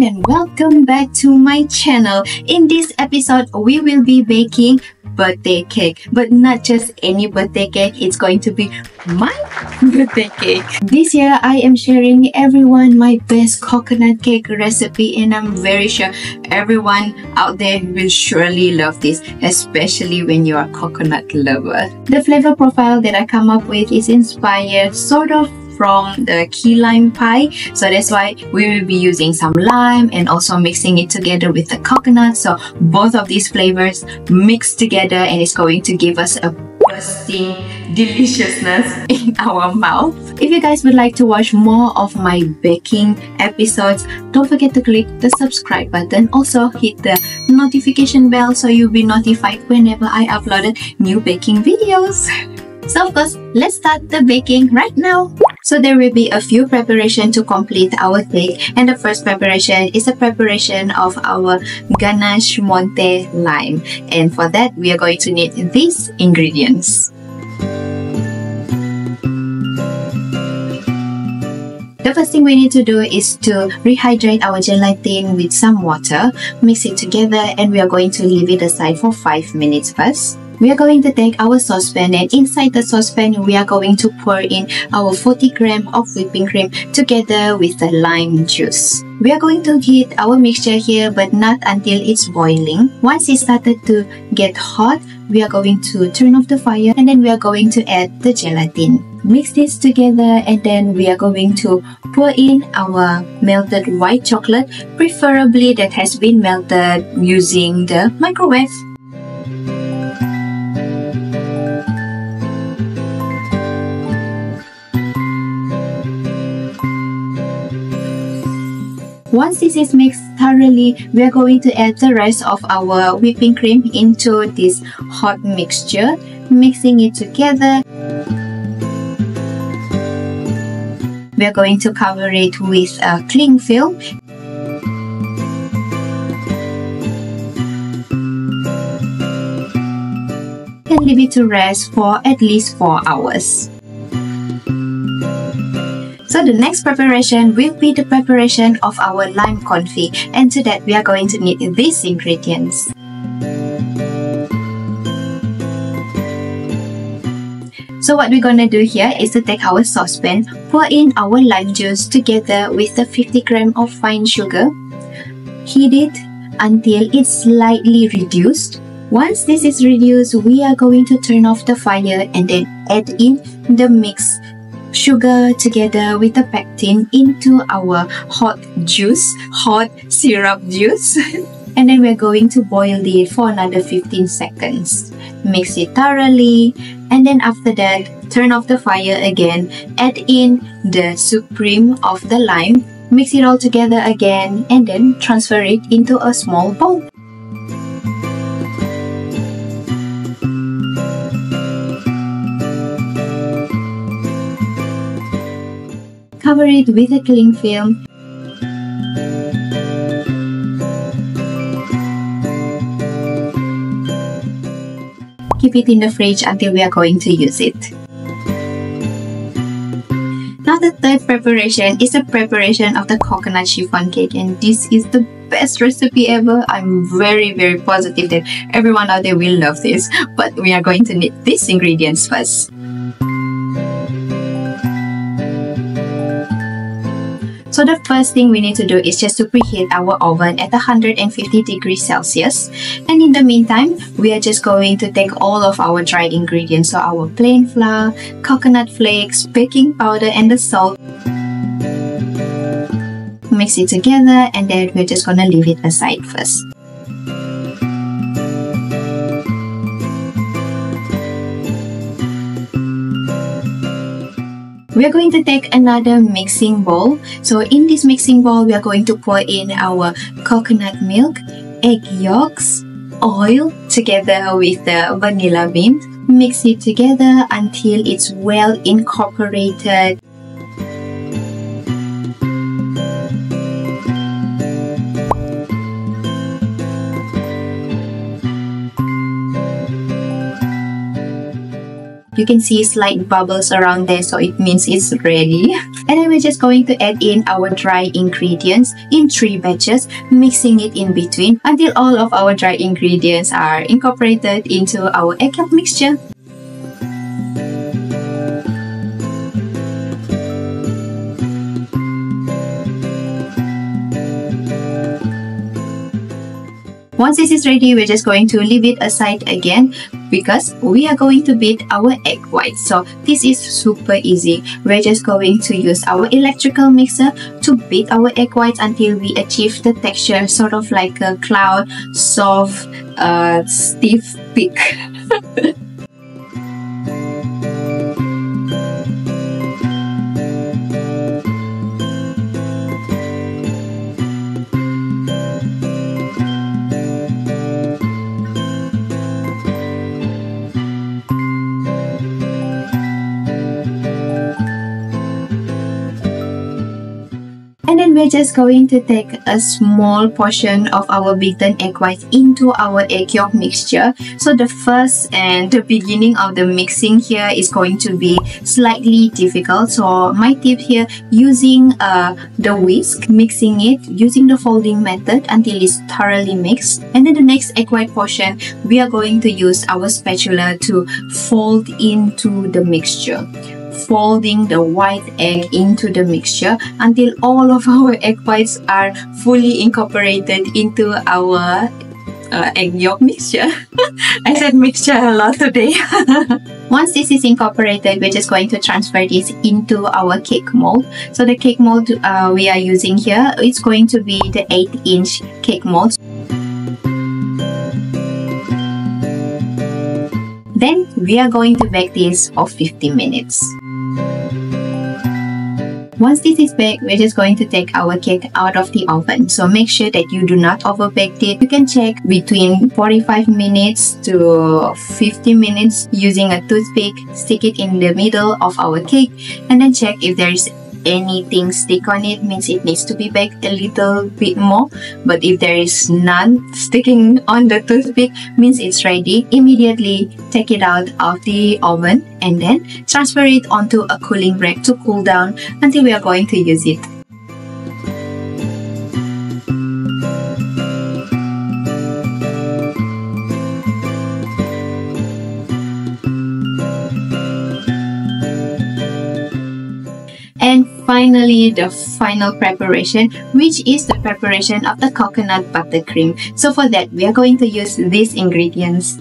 everyone, and welcome back to my channel. In this episode, we will be baking birthday cake, but not just any birthday cake. It's going to be my birthday cake. This year, I am sharing everyone my best coconut cake recipe, and I'm very sure everyone out there will surely love this, especially when you're a coconut lover. The flavor profile that I come up with is inspired sort of from the key lime pie, so that's why we will be using some lime and also mixing it together with the coconut, so both of these flavors mixed together, and it's going to give us a bursting deliciousness in our mouth. If you guys would like to watch more of my baking episodes, don't forget to click the subscribe button. Also hit the notification bell so you'll be notified whenever I uploaded new baking videos. So of course, let's start the baking right now. So there will be a few preparations to complete our cake, and the first preparation is a preparation of our ganache monte lime, and for that we are going to need these ingredients. The first thing we need to do is to rehydrate our gelatin with some water, mix it together, and we are going to leave it aside for 5 minutes first. We are going to take our saucepan, and inside the saucepan we are going to pour in our 40 grams of whipping cream together with the lime juice. We are going to heat our mixture here, but not until it's boiling. Once it started to get hot, we are going to turn off the fire, and then we are going to add the gelatin. Mix this together, and then we are going to pour in our melted white chocolate, preferably that has been melted using the microwave. Once this is mixed thoroughly, we are going to add the rest of our whipping cream into this hot mixture, mixing it together. We are going to cover it with a cling film. And leave it to rest for at least 4 hours. So the next preparation will be the preparation of our lime confit, and to that we are going to need these ingredients. So what we're gonna do here is to take our saucepan, pour in our lime juice together with the 50 grams of fine sugar, heat it until it's slightly reduced. Once this is reduced, we are going to turn off the fire and then add in the mixed sugar together with the pectin into our hot syrup juice. And then we're going to boil it for another 15 seconds. Mix it thoroughly, and then after that, turn off the fire again, add in the supreme of the lime, mix it all together again, and then transfer it into a small bowl. Cover it with a cling film. Keep it in the fridge until we are going to use it. Now the third preparation is a preparation of the coconut chiffon cake, and this is the best recipe ever. I'm very positive that everyone out there will love this, but we are going to need these ingredients first. So the first thing we need to do is just to preheat our oven at 150 degrees Celsius. And in the meantime, we are just going to take all of our dried ingredients, so our plain flour, coconut flakes, baking powder, and the salt. Mix it together, and then we're just gonna leave it aside first. We are going to take another mixing bowl. So in this mixing bowl, we are going to pour in our coconut milk, egg yolks, oil together with the vanilla bean. Mix it together until it's well incorporated. You can see slight bubbles around there, so it means it's ready. And then we're we're just going to add in our dry ingredients in 3 batches, mixing it in between until all of our dry ingredients are incorporated into our egg yolk mixture. Once this is ready, we're just going to leave it aside again because we are going to beat our egg whites. So this is super easy. We're just going to use our electrical mixer to beat our egg whites until we achieve the texture sort of like a cloud, soft, stiff peak. And then we're just going to take a small portion of our beaten egg whites into our egg yolk mixture. So the first and the beginning of the mixing here is going to be slightly difficult. So my tip here, using the whisk, mixing it using the folding method until it's thoroughly mixed. And then the next egg white portion, we are going to use our spatula to fold into the mixture. Folding the white egg into the mixture until all of our egg whites are fully incorporated into our egg yolk mixture. I said mixture a lot today. Once this is incorporated, we're just going to transfer this into our cake mold. So the cake mold we are using here, it's going to be the 8-inch cake mold. Then we are going to bake this for 50 minutes. Once this is baked, we're just going to take our cake out of the oven. So make sure that you do not overbake it. You can check between 45 minutes to 50 minutes using a toothpick. Stick it in the middle of our cake and then check if there is anything stick on it, means it needs to be baked a little bit more. But if there is none sticking on the toothpick, means it's ready. Immediately take it out of the oven and then transfer it onto a cooling rack to cool down until we are going to use it. And finally, the final preparation, which is the preparation of the coconut buttercream. So for that, we are going to use these ingredients.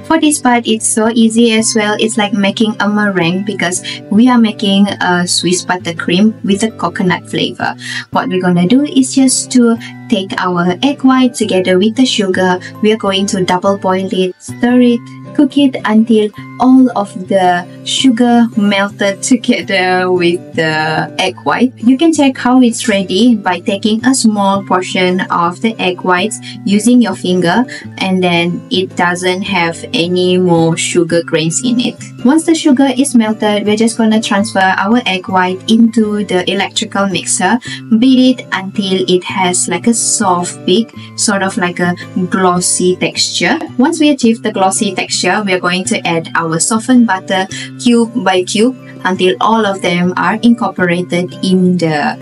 For this part, it's so easy as well. It's like making a meringue because we are making a Swiss buttercream with a coconut flavor. What we're gonna do is just to take our egg white together with the sugar. We are going to double boil it, stir it, cook it until all of the sugar melted together with the egg white. You can check how it's ready by taking a small portion of the egg whites using your finger, and then it doesn't have any more sugar grains in it. Once the sugar is melted, we're just gonna transfer our egg white into the electrical mixer. Beat it until it has like a soft peak, sort of like a glossy texture. Once we achieve the glossy texture, we are going to add our softened butter cube by cube until all of them are incorporated in the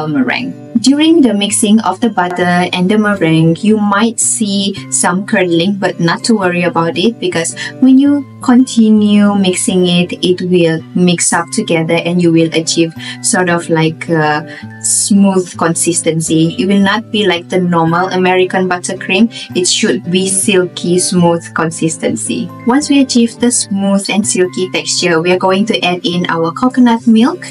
meringue. During the mixing of the butter and the meringue, you might see some curdling, but not to worry about it because when you continue mixing it, it will mix up together and you will achieve sort of like a smooth consistency. It will not be like the normal American buttercream. It should be silky, smooth consistency. Once we achieve the smooth and silky texture, we are going to add in our coconut milk,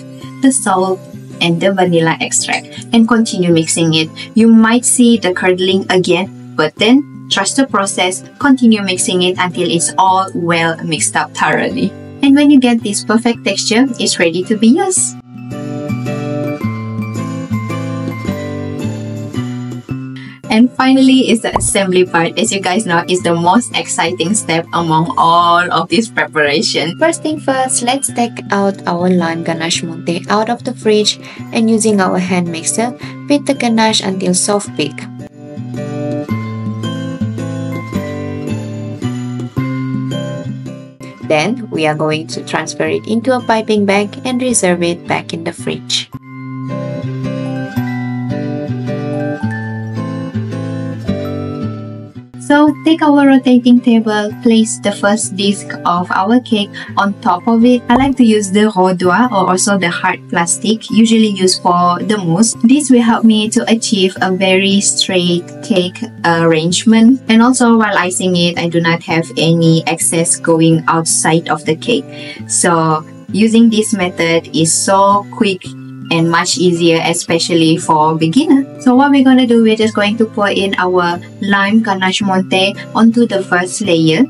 the salt, and the vanilla extract and continue mixing it. You might see the curdling again, but then trust the process, continue mixing it until it's all well mixed up thoroughly. And when you get this perfect texture, it's ready to be used. And finally is the assembly part. As you guys know, is the most exciting step among all of this preparation. First thing first, let's take out our lime ganache monte out of the fridge and using our hand mixer, beat the ganache until soft peak. Then we are going to transfer it into a piping bag and reserve it back in the fridge. So take our rotating table, place the first disc of our cake on top of it. I like to use the rodois or also the hard plastic, usually used for the mousse. This will help me to achieve a very straight cake arrangement. And also while icing it, I do not have any excess going outside of the cake. So using this method is so quick and much easier, especially for beginner. So what we're going to do, we're just going to pour in our lime ganache monte onto the first layer.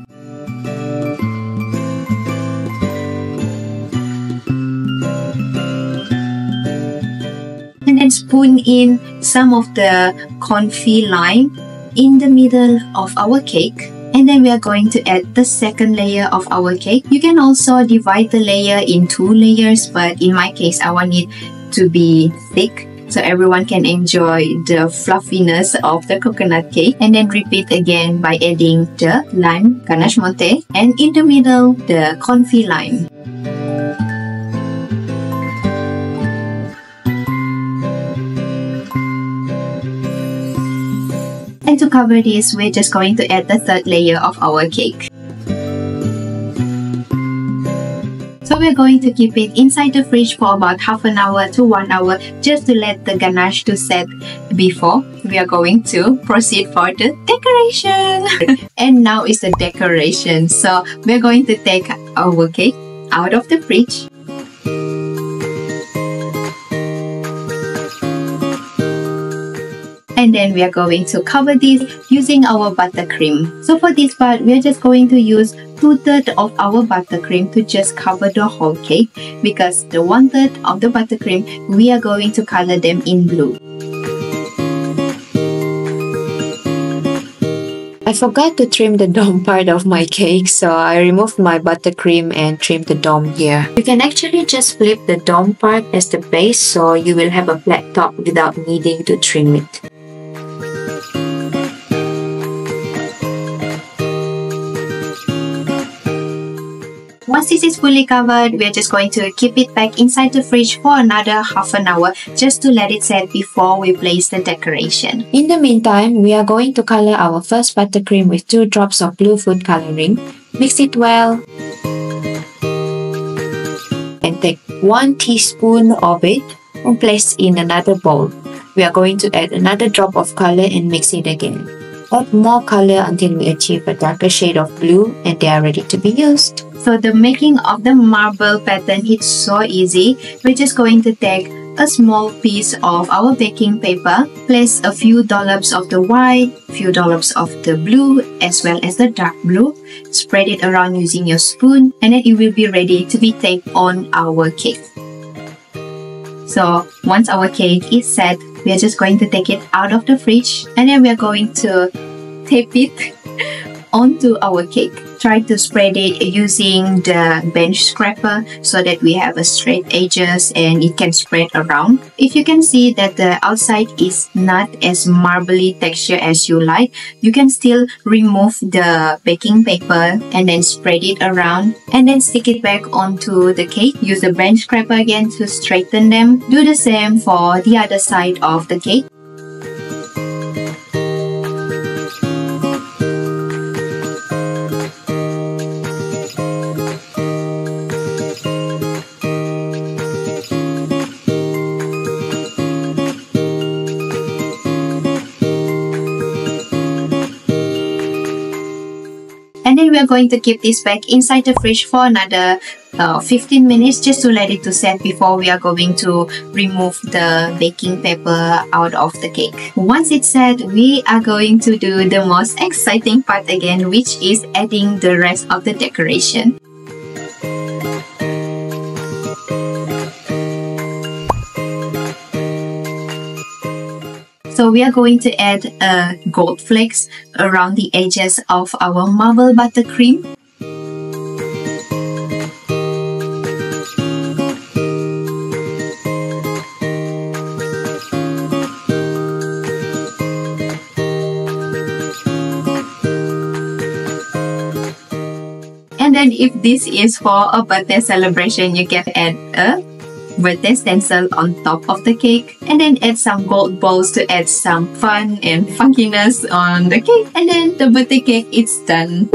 And then spoon in some of the confit lime in the middle of our cake. And then we are going to add the second layer of our cake. You can also divide the layer in 2 layers, but in my case, I want it to be thick so everyone can enjoy the fluffiness of the coconut cake. And then repeat again by adding the lime ganache monte and in the middle the confit lime. And to cover this, we're just going to add the third layer of our cake. So we're going to keep it inside the fridge for about half an hour to 1 hour just to let the ganache to set before we are going to proceed for the decoration. And now is the decoration. So we're going to take our cake out of the fridge. And then we are going to cover this using our buttercream. So for this part, we are just going to use 2/3 of our buttercream to just cover the whole cake, because the 1/3 of the buttercream, we are going to color them in blue. I forgot to trim the dome part of my cake, so I removed my buttercream and trimmed the dome here. You can actually just flip the dome part as the base, so you will have a flat top without needing to trim it. Once this is fully covered, we are just going to keep it back inside the fridge for another half an hour just to let it set before we place the decoration. In the meantime, we are going to color our first buttercream with 2 drops of blue food coloring. Mix it well and take 1 teaspoon of it and place in another bowl. We are going to add another drop of color and mix it again. Add more color until we achieve a darker shade of blue and they are ready to be used. So the making of the marble pattern is so easy. We're just going to take a small piece of our baking paper, place a few dollops of the white, few dollops of the blue as well as the dark blue. Spread it around using your spoon and then it will be ready to be taped on our cake. So once our cake is set, we are just going to take it out of the fridge and then we are going to tape it onto our cake. Try to spread it using the bench scraper so that we have a straight edges and it can spread around. If you can see that the outside is not as marbly texture as you like, you can still remove the baking paper and then spread it around and then stick it back onto the cake. Use the bench scraper again to straighten them. Do the same for the other side of the cake. And then we are going to keep this back inside the fridge for another 15 minutes just to let it to set before we are going to remove the baking paper out of the cake. Once it's set, we are going to do the most exciting part again, which is adding the rest of the decoration. So we are going to add gold flakes around the edges of our marble buttercream. And then And if this is for a birthday celebration, you can add a birthday stencil on top of the cake, and then add some gold balls to add some fun and funkiness on the cake, and then the birthday cake is done.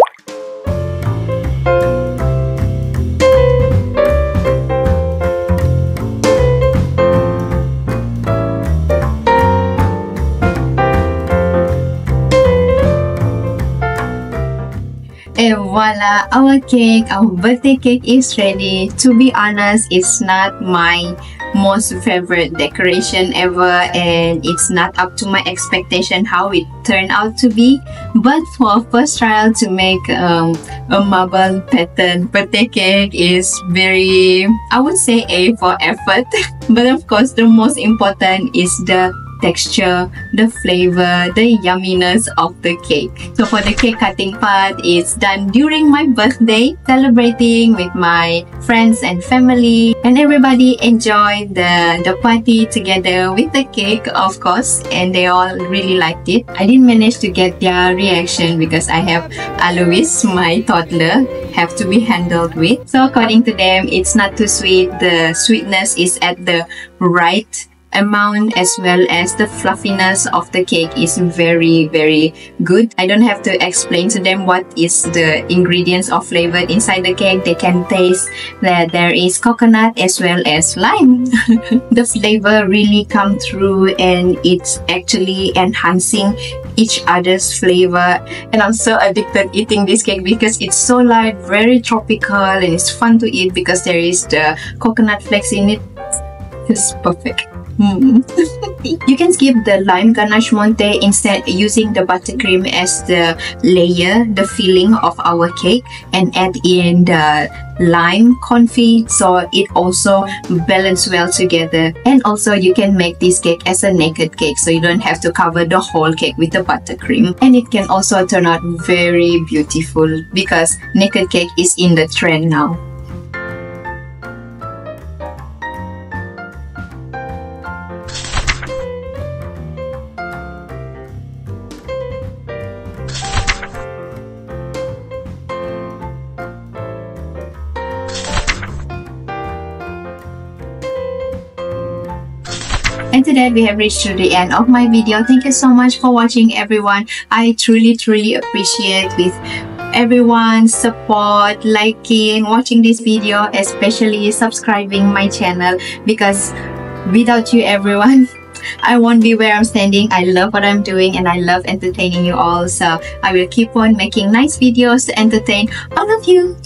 And voila, our cake, our birthday cake is ready. To be honest, it's not my most favorite decoration ever, and it's not up to my expectation how it turned out to be. But for a first trial to make a marble pattern birthday cake is very, I would say, A for effort. But of course, the most important is the texture, the flavor, the yumminess of the cake. So for the cake cutting part, it's done during my birthday, celebrating with my friends and family, and everybody enjoyed the party together with the cake, of course, and they all really liked it. I didn't manage to get their reaction because I have Alois, my toddler, have to be handled with. So according to them, it's not too sweet. The sweetness is at the right amount, as well as the fluffiness of the cake is very, very good. I don't have to explain to them what is the ingredients of flavor inside the cake. They can taste that there is coconut as well as lime. The flavor really come through, and it's actually enhancing each other's flavor. And I'm so addicted eating this cake because it's so light, very tropical, and it's fun to eat because there is the coconut flakes in it. It's perfect. You can skip the lime ganache monte, instead using the buttercream as the layer, the filling of our cake, and add in the lime confit so it also balance well together. And also you can make this cake as a naked cake, so you don't have to cover the whole cake with the buttercream, and it can also turn out very beautiful because naked cake is in the trend now. And to that, we have reached to the end of my video. Thank you so much for watching, everyone. I truly appreciate with everyone's support, liking, watching this video, especially subscribing my channel, because without you, everyone, I won't be where I'm standing. I love what I'm doing, and I love entertaining you all. So I will keep on making nice videos to entertain all of you.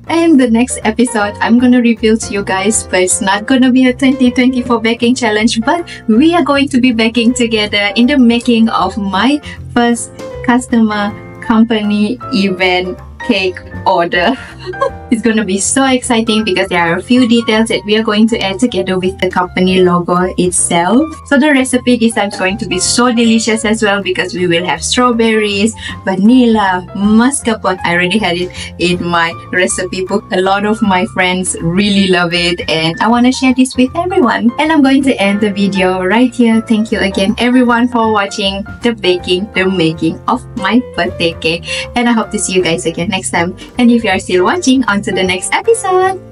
And the next episode, I'm gonna reveal to you guys, but it's not gonna be a 2024 baking challenge, but we are going to be baking together in the making of my first customer company event cake order. It's gonna be so exciting because there are a few details that we are going to add together with the company logo itself. So the recipe this time is going to be so delicious as well, because we will have strawberries, vanilla, mascarpone. I already had it in my recipe book. A lot of my friends really love it, and I want to share this with everyone. And I'm going to end the video right here. Thank you again, everyone, for watching the making of my birthday cake, and I hope to see you guys again next time. And if you are still watching, on to the next episode.